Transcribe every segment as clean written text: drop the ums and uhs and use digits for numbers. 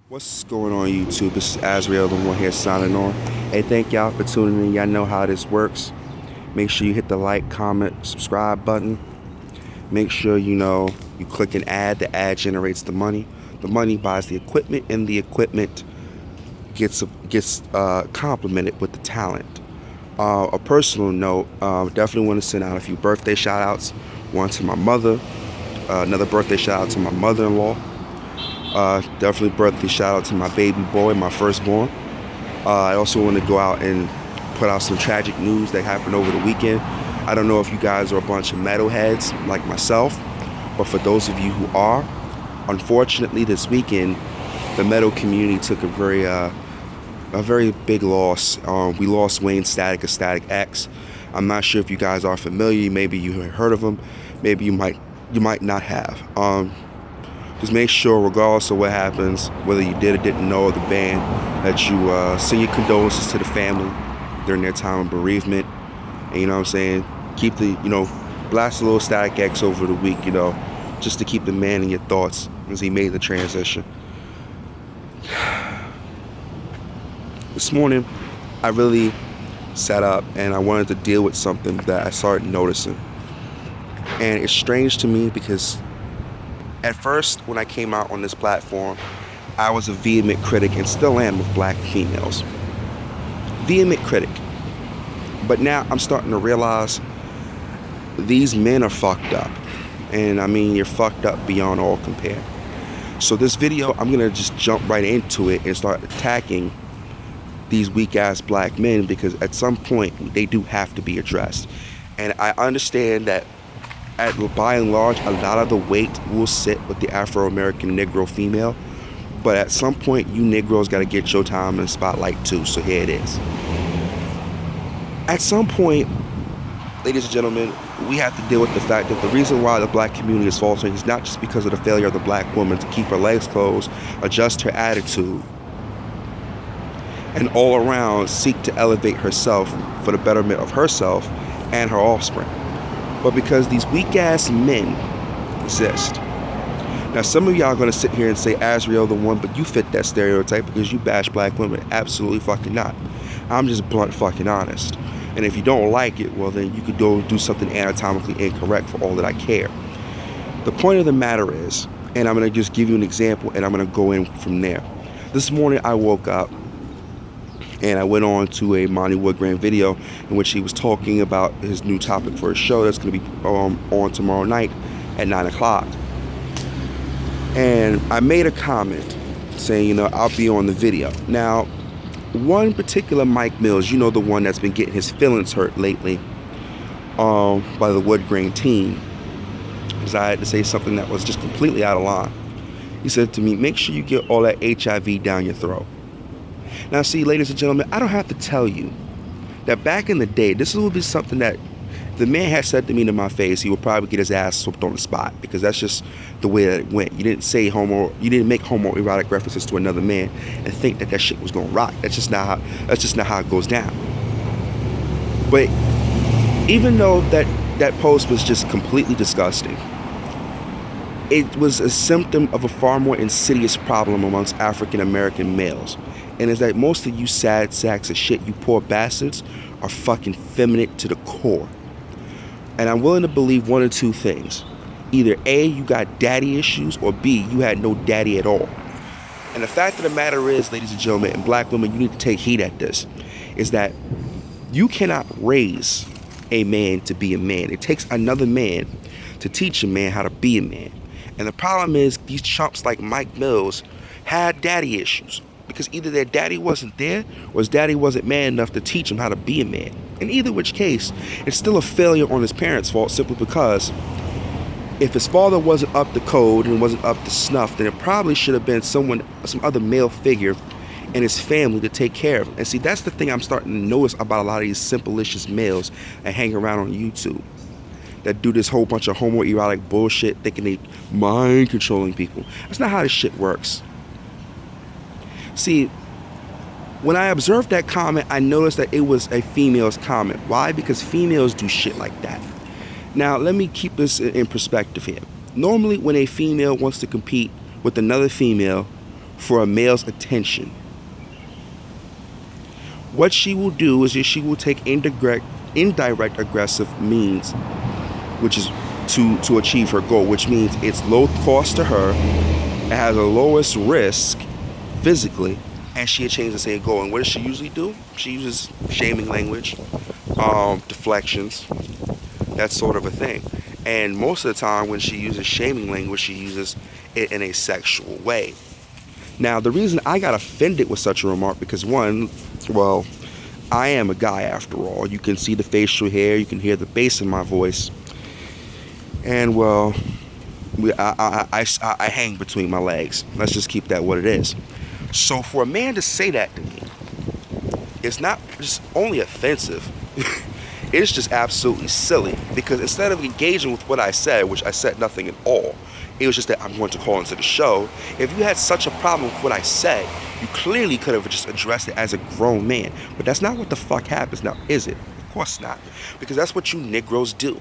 What's going on YouTube? This is Azriel, the one here signing on. Hey, thank y'all for tuning in. Y'all know how this works. Make sure you hit the like, comment, subscribe button. Make sure you click an ad. The ad generates the money. The money buys the equipment, and the equipment gets complemented with the talent. A personal note, definitely want to send out a few birthday shout outs. One to my mother, another birthday shout out to my mother-in-law. Definitely birthday shout out to my baby boy, my firstborn. I also want to go out and put out some tragic news that happened over the weekend. I don't know if you guys are a bunch of metalheads like myself, but for those of you who are, unfortunately this weekend, the metal community took a very big loss. We lost Wayne Static of Static X. I'm not sure if you guys are familiar. Maybe you have heard of him. Maybe you might not have. Just make sure, regardless of what happens, whether you did or didn't know of the band, that you send your condolences to the family during their time of bereavement. And you know what I'm saying? Keep blast a little Static X over the week, just to keep the man in your thoughts as he made the transition. This morning, I really sat up and I wanted to deal with something that I started noticing. And it's strange to me because at first, when I came out on this platform, I was a vehement critic and still am of black females. Vehement critic. But now I'm starting to realize these men are fucked up. And I mean, you're fucked up beyond all compare. So this video, I'm going to just jump right into it and start attacking these weak-ass black men because at some point, they do have to be addressed. And I understand that by and large, a lot of the weight will sit with the Afro-American Negro female. But at some point, you Negroes got to get your time in the spotlight too. So here it is. At some point, ladies and gentlemen, we have to deal with the fact that the reason why the black community is faltering is not just because of the failure of the black woman to keep her legs closed, adjust her attitude, and all around seek to elevate herself for the betterment of herself and her offspring, but because these weak-ass men exist. Now, some of y'all are going to sit here and say, Azriel the one, but you fit that stereotype because you bash black women. Absolutely fucking not. I'm just blunt fucking honest. And if you don't like it, well, then you could go do something anatomically incorrect for all that I care. The point of the matter is, and I'm going to just give you an example, and I'm going to go in from there. This morning, I woke up, and I went on to a Monty Woodgrain video in which he was talking about his new topic for his show that's going to be on tomorrow night at 9 o'clock. And I made a comment saying, I'll be on the video. Now, one particular Mike Mills, the one that's been getting his feelings hurt lately by the Woodgrain team, decided to say something that was just completely out of line. He said to me, make sure you get all that HIV down your throat. Now, see, ladies and gentlemen, I don't have to tell you that back in the day, this would be something that the man had said to me to my face. He would probably get his ass whooped on the spot because that's just the way that it went. You didn't make homoerotic references to another man and think that shit was gonna rock. That's just not how it goes down. But even though that post was just completely disgusting, it was a symptom of a far more insidious problem amongst African American males. And is that most of you sad sacks of shit, you poor bastards, are fucking feminine to the core. And I'm willing to believe one or two things. Either A, you got daddy issues, or B, you had no daddy at all. And the fact of the matter is, ladies and gentlemen, and black women, you need to take heed at this, is that you cannot raise a man to be a man. It takes another man to teach a man how to be a man. And the problem is, these chumps like Mike Mills had daddy issues. Because either their daddy wasn't there, or his daddy wasn't man enough to teach him how to be a man. In either which case, it's still a failure on his parents' fault, simply because if his father wasn't up to code and wasn't up to snuff, then it probably should have been some other male figure in his family to take care of him. And see, that's the thing I'm starting to notice about a lot of these simplicious males that hang around on YouTube, that do this whole bunch of homoerotic bullshit, thinking they mind controlling people. That's not how this shit works. See, when I observed that comment, I noticed that it was a female's comment. Why? Because females do shit like that. Now, let me keep this in perspective here. Normally, when a female wants to compete with another female for a male's attention. What she will do is she will take indirect aggressive means, which is to achieve her goal, which means it's low cost to her, it has the lowest risk physically, and she achieves the same goal. And what does she usually do? She uses shaming language, deflections, that sort of a thing. And most of the time when she uses shaming language, she uses it in a sexual way. Now, the reason I got offended with such a remark, because one, well, I am a guy after all. You can see the facial hair, you can hear the bass in my voice. And well, I hang between my legs. Let's just keep that what it is. So for a man to say that to me, it's not just only offensive. It's just absolutely silly, because instead of engaging with what I said, which I said nothing at all, it was just that I'm going to call into the show. If you had such a problem with what I said, you clearly could have just addressed it as a grown man. But that's not what the fuck happens now, is it? Of course not. Because that's what you Negroes do.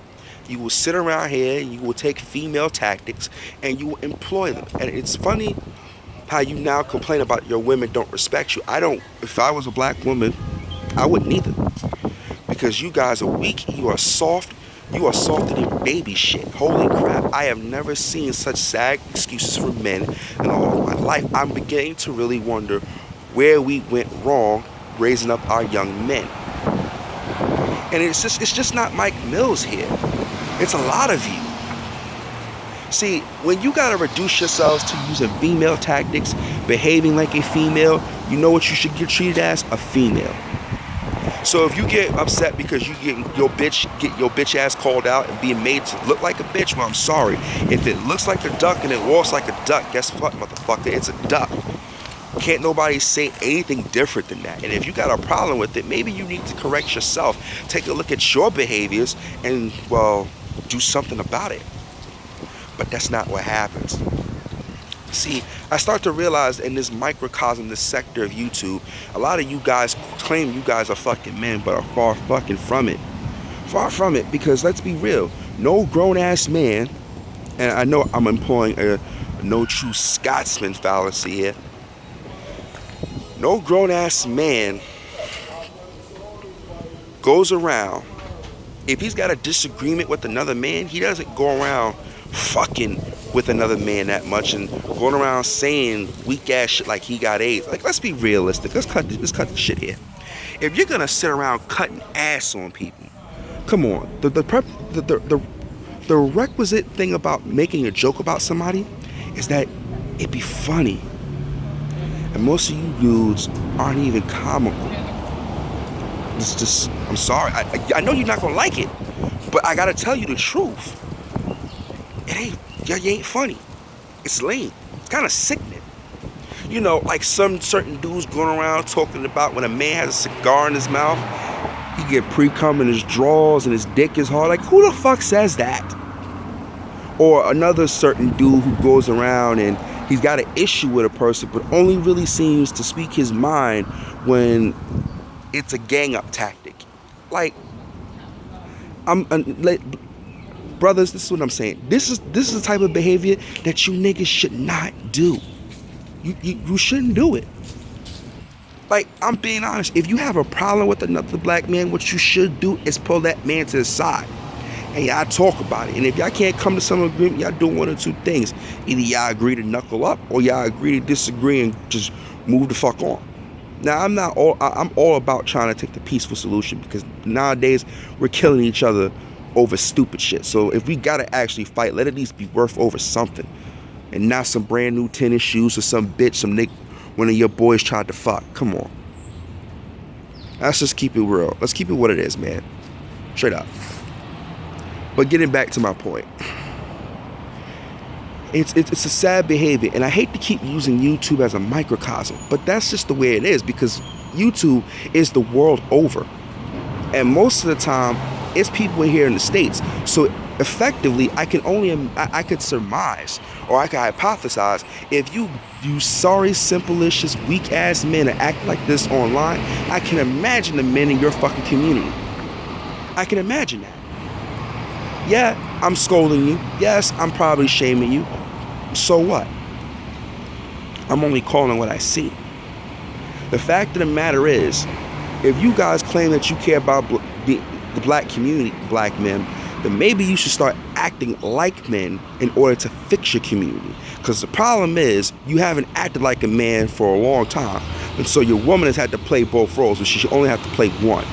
You will sit around here and you will take female tactics and you will employ them. And it's funny how you now complain about your women don't respect you. If I was a black woman, I wouldn't either. Because you guys are weak, you are soft, you are softer than baby shit. Holy crap, I have never seen such sad excuses from men in all of my life. I'm beginning to really wonder where we went wrong raising up our young men. And it's just not Mike Mills here. It's a lot of you. See, when you gotta reduce yourselves to using female tactics, behaving like a female, you know what you should get treated as? A female. So if you get upset because you get your bitch ass called out and being made to look like a bitch, well, I'm sorry. If it looks like a duck and it walks like a duck, guess what, motherfucker? It's a duck. Can't nobody say anything different than that. And if you got a problem with it, maybe you need to correct yourself. Take a look at your behaviors and, well, do something about it. But that's not what happens. See, I start to realize in this microcosm, this sector of YouTube, a lot of you guys claim you guys are fucking men, but are far fucking from it. Far from it, because let's be real. No grown-ass man, and I know I'm employing a no true Scotsman fallacy here. No grown-ass man goes around, if he's got a disagreement with another man, he doesn't go around fucking with another man that much and going around saying weak ass shit like he got AIDS. Like, let's be realistic. Let's cut the shit here. If you're gonna sit around cutting ass on people, come on. The requisite thing about making a joke about somebody is that it be funny. And most of you dudes aren't even comical. It's just, I'm sorry. I know you're not gonna like it, but I gotta tell you the truth. You ain't funny. It's lame. It's kind of sickening. You know, like some certain dudes going around talking about when a man has a cigar in his mouth, he get pre-cum in his drawers and his dick is hard. Like, who the fuck says that? Or another certain dude who goes around and he's got an issue with a person, but only really seems to speak his mind when it's a gang-up tactic. Like, brothers, this is what I'm saying. This is the type of behavior that you niggas should not do. You shouldn't do it. Like, I'm being honest. If you have a problem with another black man, what you should do is pull that man to the side and y'all talk about it. And if y'all can't come to some agreement, y'all do one or two things. Either y'all agree to knuckle up or y'all agree to disagree and just move the fuck on. Now, I'm all about trying to take the peaceful solution, because nowadays we're killing each other over stupid shit. So if we gotta actually fight, let it at least be worth over something, and not some brand new tennis shoes or some bitch, one of your boys tried to fuck. Come on. Let's just keep it real. Let's keep it what it is, man. Straight up. But getting back to my point, it's a sad behavior, and I hate to keep using YouTube as a microcosm, but that's just the way it is, because YouTube is the world over, and most of the time it's people here in the States. So effectively, I could surmise, or I could hypothesize, if you sorry, simple-licious, weak-ass men are acting like this online, I can imagine the men in your fucking community. I can imagine that. Yeah, I'm scolding you. Yes, I'm probably shaming you. So what? I'm only calling what I see. The fact of the matter is, if you guys claim that you care about the black community, black men, then maybe you should start acting like men in order to fix your community. Because the problem is, you haven't acted like a man for a long time. And so your woman has had to play both roles, but she should only have to play one.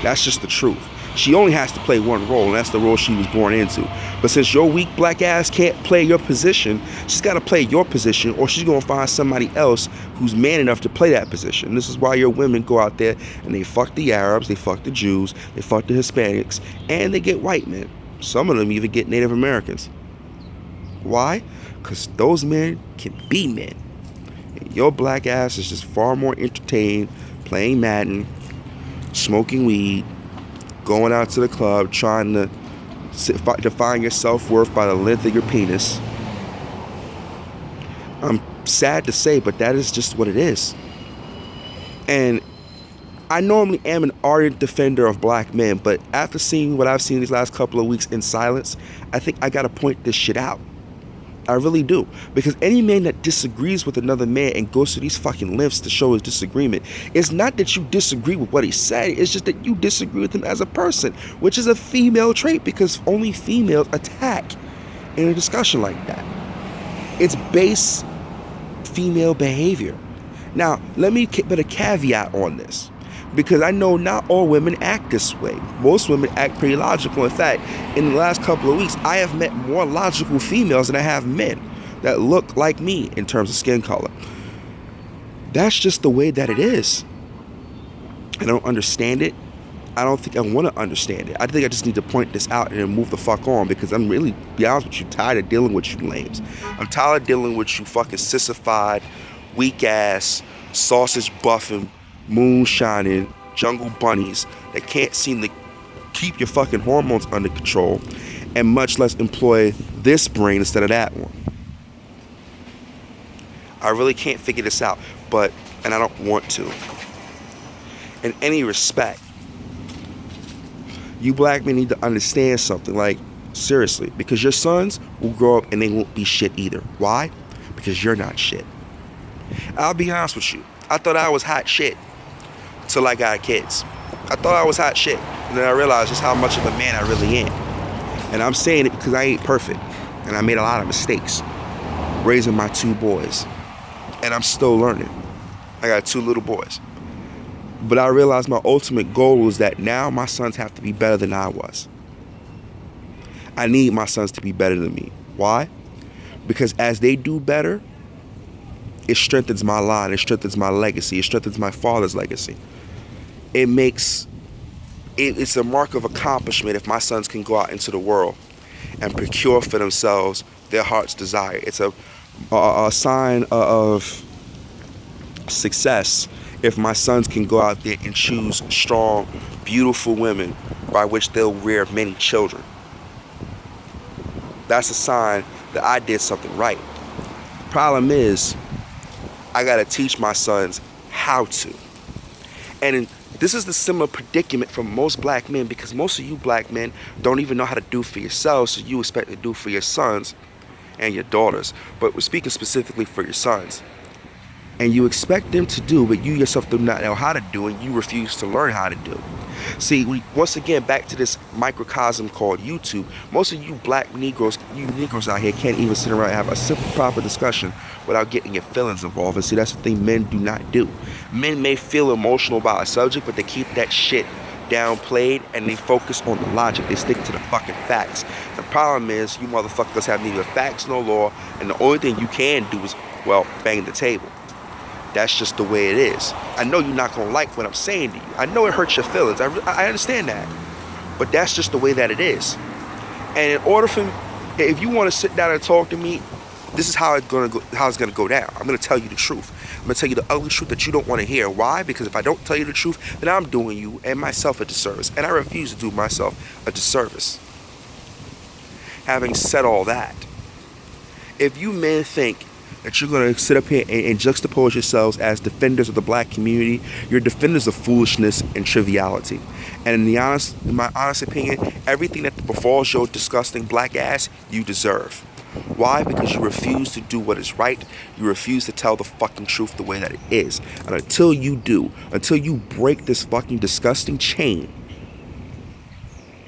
That's just the truth. She only has to play one role, and that's the role she was born into. But since your weak black ass can't play your position, she's got to play your position, or she's going to find somebody else who's man enough to play that position. This is why your women go out there and they fuck the Arabs, they fuck the Jews, they fuck the Hispanics, and they get white men. Some of them even get Native Americans. Why? Because those men can be men. And your black ass is just far more entertained playing Madden, smoking weed, going out to the club, trying to define your self-worth by the length of your penis. I'm sad to say, but that is just what it is. And I normally am an ardent defender of black men, but after seeing what I've seen these last couple of weeks in silence, I think I gotta point this shit out. I really do. Because any man that disagrees with another man and goes to these fucking lengths to show his disagreement, it's not that you disagree with what he said, it's just that you disagree with him as a person, which is a female trait, because only females attack in a discussion like that. It's base female behavior. Now, let me put a caveat on this, because I know not all women act this way. Most women act pretty logical. In fact, in the last couple of weeks, I have met more logical females than I have men that look like me in terms of skin color. That's just the way that it is. I don't understand it. I don't think I want to understand it. I think I just need to point this out and then move the fuck on, because I'm really, to be honest with you, tired of dealing with you lames. I'm tired of dealing with you fucking sissified, weak ass, sausage buffing, moonshining jungle bunnies that can't seem to keep your fucking hormones under control, and much less employ this brain instead of that one. I really can't figure this out, and I don't want to. In any respect, you black men need to understand something, like, seriously, because your sons will grow up and they won't be shit either. Why? Because you're not shit. I'll be honest with you, I thought I was hot shit till I got kids. I thought I was hot shit, and then I realized just how much of a man I really am. And I'm saying it because I ain't perfect, and I made a lot of mistakes raising my 2 boys, and I'm still learning. I got 2 little boys, but I realized my ultimate goal was that now my sons have to be better than I was. I need my sons to be better than me. Why? Because as they do better, it strengthens my line, it strengthens my legacy, it strengthens my father's legacy. It's a mark of accomplishment if my sons can go out into the world and procure for themselves their heart's desire. It's a sign of success if my sons can go out there and choose strong, beautiful women by which they'll rear many children. That's a sign that I did something right. The problem is, I gotta teach my sons how to. And this is the similar predicament for most black men, because most of you black men don't even know how to do for yourselves, so you expect to do for your sons and your daughters. But we're speaking specifically for your sons. And you expect them to do, but you yourself do not know how to do, and you refuse to learn how to do. See, once again, back to this microcosm called YouTube, most of you black Negroes, you Negroes out here can't even sit around and have a simple, proper discussion without getting your feelings involved. And see, that's the thing men do not do. Men may feel emotional about a subject, but they keep that shit downplayed, and they focus on the logic. They stick to the fucking facts. The problem is, you motherfuckers have neither facts nor law, and the only thing you can do is, well, bang the table. That's just the way it is. I know you're not gonna like what I'm saying to you. I know it hurts your feelings. I understand that. But that's just the way that it is. And in order for, if you want to sit down and talk to me, this is how it's gonna go down. I'm gonna tell you the truth. I'm gonna tell you the ugly truth that you don't want to hear. Why? Because if I don't tell you the truth, then I'm doing you and myself a disservice. And I refuse to do myself a disservice. Having said all that, if you men think that you're going to sit up here and juxtapose yourselves as defenders of the black community, you're defenders of foolishness and triviality. And in my honest opinion, everything that befalls your disgusting black ass, you deserve. Why? Because you refuse to do what is right. You refuse to tell the fucking truth the way that it is. And until you do, until you break this fucking disgusting chain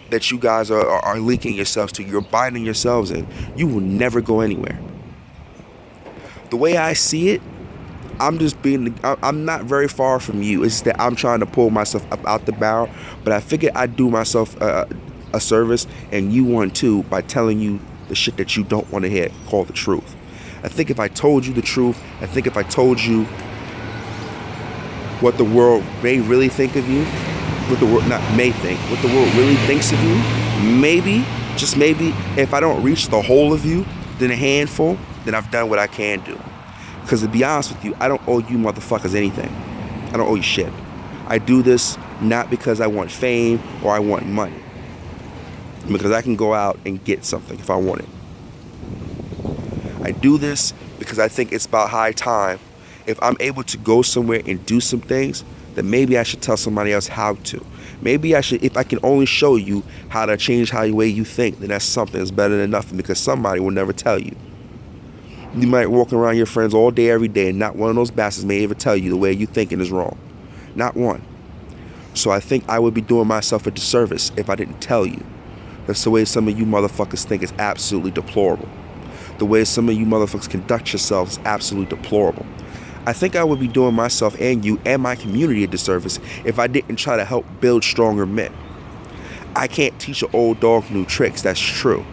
that you guys are linking yourselves to, you're binding yourselves in, you will never go anywhere. The way I see it, I'm not very far from you. It's that I'm trying to pull myself up out the barrel, but I figured I'd do myself a service, and you one too, by telling you the shit that you don't want to hear, called the truth. I think if I told you the truth, I think if I told you what the world may really think of you, what the world not may think, what the world really thinks of you, maybe, just maybe, if I don't reach the whole of you, then a handful, then I've done what I can do. Because to be honest with you, I don't owe you motherfuckers anything. I don't owe you shit. I do this not because I want fame or I want money. Because I can go out and get something if I want it. I do this because I think it's about high time. If I'm able to go somewhere and do some things, then maybe I should tell somebody else how to. Maybe I should, if I can only show you how to change how the way you think, then that's something that's better than nothing, because somebody will never tell you. You might walk around your friends all day, every day, and not one of those bastards may ever tell you the way you thinking is wrong. Not one. So I think I would be doing myself a disservice if I didn't tell you. That's the way some of you motherfuckers think is absolutely deplorable. The way some of you motherfuckers conduct yourselves is absolutely deplorable. I think I would be doing myself and you and my community a disservice if I didn't try to help build stronger men. I can't teach an old dog new tricks, that's true.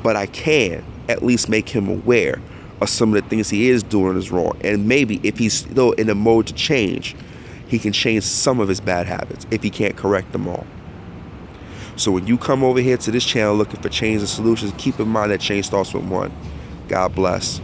But I can at least make him aware of some of the things he is doing is wrong. And maybe if he's still in a mode to change, he can change some of his bad habits if he can't correct them all. So when you come over here to this channel looking for change and solutions, keep in mind that change starts with one. God bless.